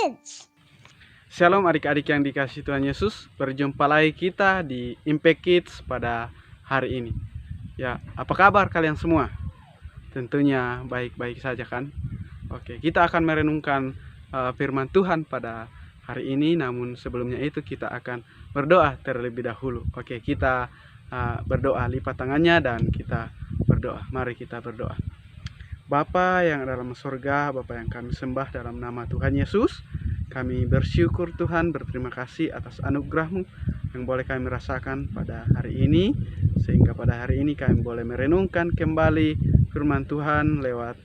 Kids. Shalom adik-adik yang dikasih Tuhan Yesus. Berjumpa lagi kita di Impact Kids pada hari ini. Ya, apa kabar kalian semua? Tentunya baik-baik saja kan? Oke, kita akan merenungkan firman Tuhan pada hari ini. Namun sebelumnya itu kita akan berdoa terlebih dahulu. Oke, kita berdoa, lipat tangannya dan kita berdoa. Mari kita berdoa. Bapa yang ada dalam surga, Bapa yang kami sembah dalam nama Tuhan Yesus, kami bersyukur Tuhan, berterima kasih atas anugerah-Mu yang boleh kami rasakan pada hari ini, sehingga pada hari ini kami boleh merenungkan kembali firman Tuhan lewat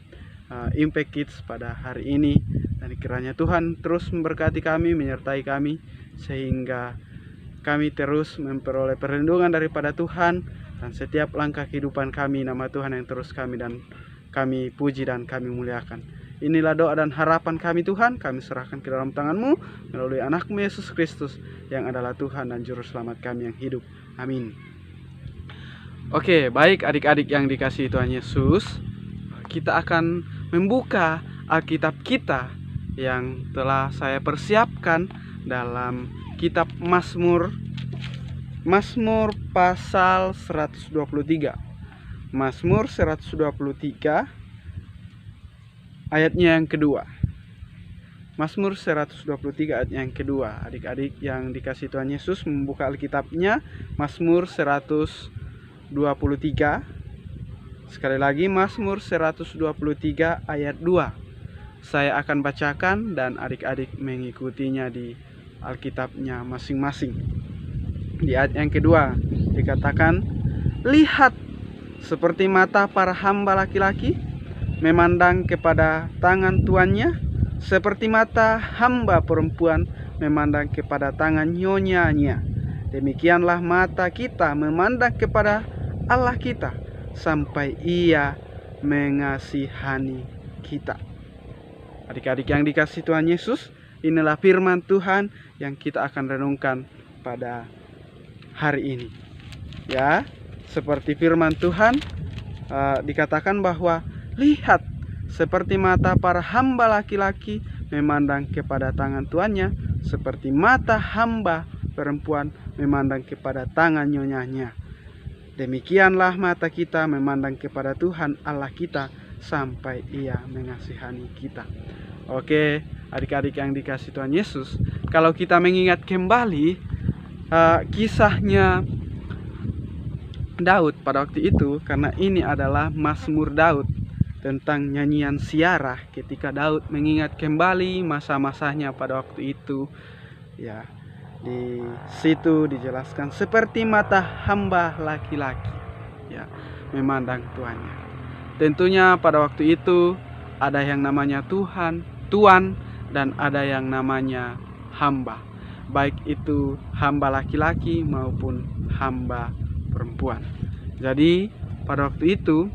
Impact Kids pada hari ini. Dan kiranya Tuhan terus memberkati kami, menyertai kami, sehingga kami terus memperoleh perlindungan daripada Tuhan, dan setiap langkah kehidupan kami, nama Tuhan yang terus kami puji dan kami muliakan. Inilah doa dan harapan kami Tuhan, kami serahkan ke dalam tangan-Mu melalui anak-Mu Yesus Kristus yang adalah Tuhan dan Juru Selamat kami yang hidup. Amin. Oke, baik adik-adik yang dikasihi Tuhan Yesus, kita akan membuka Alkitab kita yang telah saya persiapkan dalam kitab Mazmur pasal 123. Mazmur 123 ayatnya yang kedua. Mazmur 123 ayat yang kedua. Adik-adik yang dikasih Tuhan Yesus membuka Alkitabnya, Mazmur 123. Sekali lagi Mazmur 123 ayat 2. Saya akan bacakan dan adik-adik mengikutinya di Alkitabnya masing-masing. Di ayat yang kedua dikatakan, "Lihat, seperti mata para hamba laki-laki memandang kepada tangan tuannya, seperti mata hamba perempuan memandang kepada tangan nyonyanya. Demikianlah mata kita memandang kepada Allah kita, sampai Ia mengasihani kita." Adik-adik yang dikasih Tuhan Yesus, inilah firman Tuhan yang kita akan renungkan pada hari ini. Ya, seperti firman Tuhan dikatakan bahwa lihat, seperti mata para hamba laki-laki memandang kepada tangan tuannya, seperti mata hamba perempuan memandang kepada tangan nyonyanya. Demikianlah mata kita memandang kepada Tuhan Allah kita, sampai Ia mengasihani kita. Oke, adik-adik yang dikasih Tuhan Yesus, kalau kita mengingat kembali kisahnya Daud pada waktu itu, karena ini adalah Mazmur Daud tentang nyanyian siarah ketika Daud mengingat kembali masa-masanya pada waktu itu. Ya, di situ dijelaskan seperti mata hamba laki-laki, ya, memandang tuannya. Tentunya pada waktu itu ada yang namanya tuan, dan ada yang namanya hamba, baik itu hamba laki-laki maupun hamba perempuan. Jadi pada waktu itu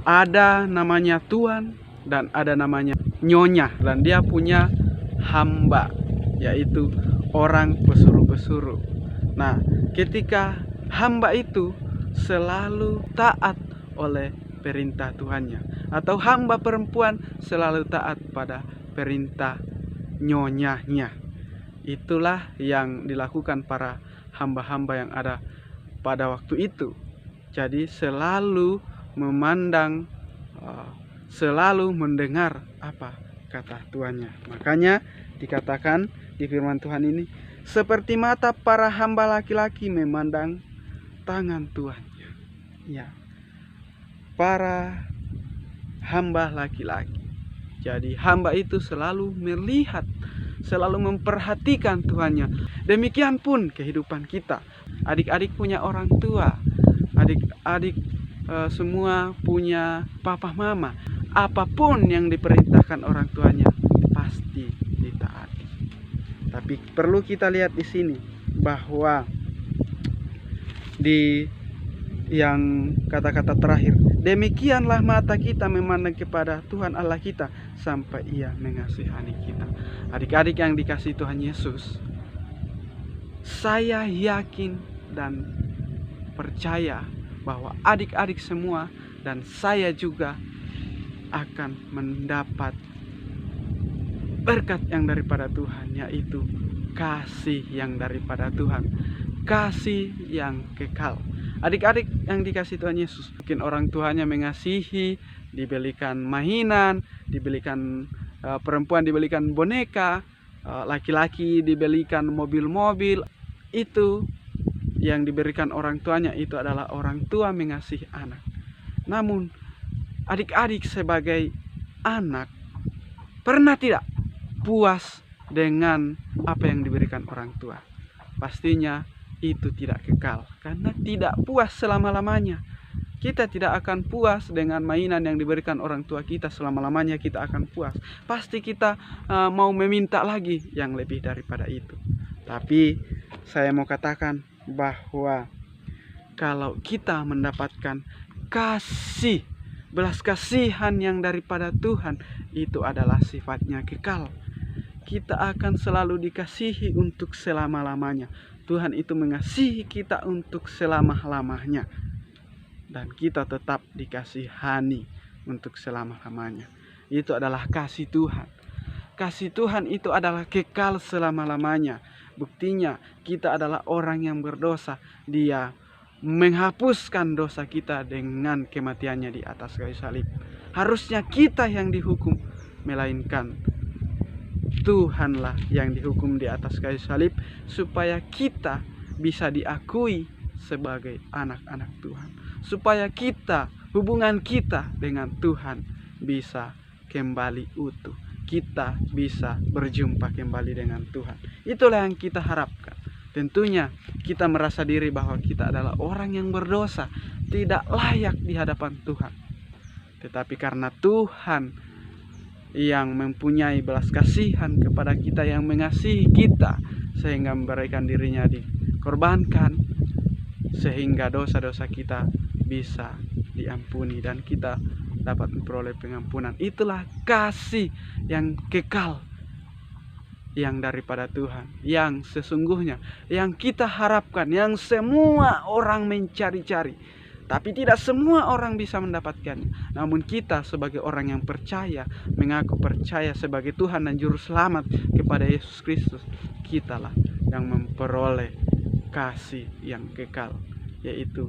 ada namanya tuan dan ada namanya nyonya, dan dia punya hamba, yaitu orang pesuruh-pesuruh. Nah, ketika hamba itu selalu taat oleh perintah tuannya, atau hamba perempuan selalu taat pada perintah nyonyanya, itulah yang dilakukan para hamba-hamba yang ada pada waktu itu. Jadi selalu memandang, selalu mendengar apa kata tuannya. Makanya dikatakan di firman Tuhan ini, seperti mata para hamba laki-laki memandang tangan tuannya. Ya, para hamba laki-laki. Jadi hamba itu selalu melihat, selalu memperhatikan tuannya. Demikian pun kehidupan kita. Adik-adik punya orang tua, adik-adik semua punya papa mama. Apapun yang diperintahkan orang tuanya pasti ditaati. Tapi perlu kita lihat di sini bahwa di yang kata-kata terakhir, demikianlah mata kita memandang kepada Tuhan Allah kita, sampai Ia mengasihani kita. Adik-adik yang dikasihi Tuhan Yesus, saya yakin dan percaya bahwa adik-adik semua dan saya juga akan mendapat berkat yang daripada Tuhan, yaitu kasih yang daripada Tuhan, kasih yang kekal. Adik-adik yang dikasih Tuhan Yesus, mungkin orang tuanya mengasihi, dibelikan mainan, dibelikan perempuan dibelikan boneka, laki-laki dibelikan mobil-mobil. Itu yang diberikan orang tuanya, itu adalah orang tua mengasihi anak. Namun adik-adik sebagai anak pernah tidak puas dengan apa yang diberikan orang tua? Pastinya itu tidak kekal, karena tidak puas selama-lamanya. Kita tidak akan puas dengan mainan yang diberikan orang tua kita selama-lamanya. Kita akan puas. Pasti kita mau meminta lagi yang lebih daripada itu. Tapi saya mau katakan bahwa kalau kita mendapatkan kasih, belas kasihan yang daripada Tuhan, itu adalah sifatnya kekal. Kita akan selalu dikasihi untuk selama-lamanya. Tuhan itu mengasihi kita untuk selama-lamanya. Dan kita tetap dikasihani untuk selama-lamanya. Itu adalah kasih Tuhan. Kasih Tuhan itu adalah kekal selama-lamanya. Buktinya kita adalah orang yang berdosa. Dia menghapuskan dosa kita dengan kematiannya di atas kayu salib. Harusnya kita yang dihukum, melainkan Tuhanlah yang dihukum di atas kayu salib, supaya kita bisa diakui sebagai anak-anak Tuhan, supaya hubungan kita dengan Tuhan bisa kembali utuh, kita bisa berjumpa kembali dengan Tuhan. Itulah yang kita harapkan. Tentunya kita merasa diri bahwa kita adalah orang yang berdosa, tidak layak di hadapan Tuhan. Tetapi karena Tuhan yang mempunyai belas kasihan kepada kita, yang mengasihi kita, sehingga memberikan dirinya dikorbankan, sehingga dosa-dosa kita bisa diampuni dan kita dapat memperoleh pengampunan. Itulah kasih yang kekal yang daripada Tuhan, yang sesungguhnya, yang kita harapkan, yang semua orang mencari-cari, tapi tidak semua orang bisa mendapatkannya. Namun kita sebagai orang yang percaya, mengaku percaya sebagai Tuhan dan Juru Selamat kepada Yesus Kristus, kitalah yang memperoleh kasih yang kekal, yaitu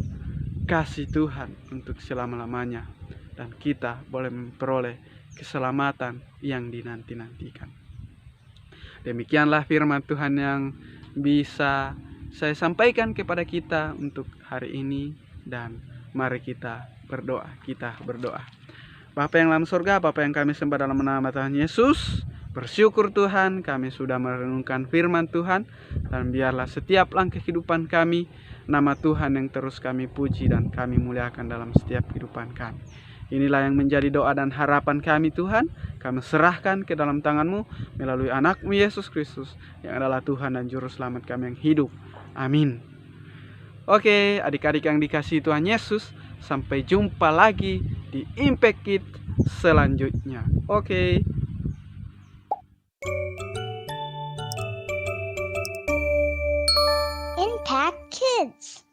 kasih Tuhan untuk selama-lamanya. Dan kita boleh memperoleh keselamatan yang dinanti-nantikan. Demikianlah firman Tuhan yang bisa saya sampaikan kepada kita untuk hari ini. Dan mari kita berdoa. Bapa yang dalam surga, Bapa yang kami sembah dalam nama Tuhan Yesus, bersyukur Tuhan kami sudah merenungkan firman Tuhan. Dan biarlah setiap langkah kehidupan kami, nama Tuhan yang terus kami puji dan kami muliakan dalam setiap kehidupan kami. Inilah yang menjadi doa dan harapan kami Tuhan. Kami serahkan ke dalam tangan-Mu melalui anak-Mu Yesus Kristus, yang adalah Tuhan dan Juru Selamat kami yang hidup. Amin. Oke, adik-adik yang dikasihi Tuhan Yesus, sampai jumpa lagi di Impact Kids selanjutnya. Oke. Impact Kids.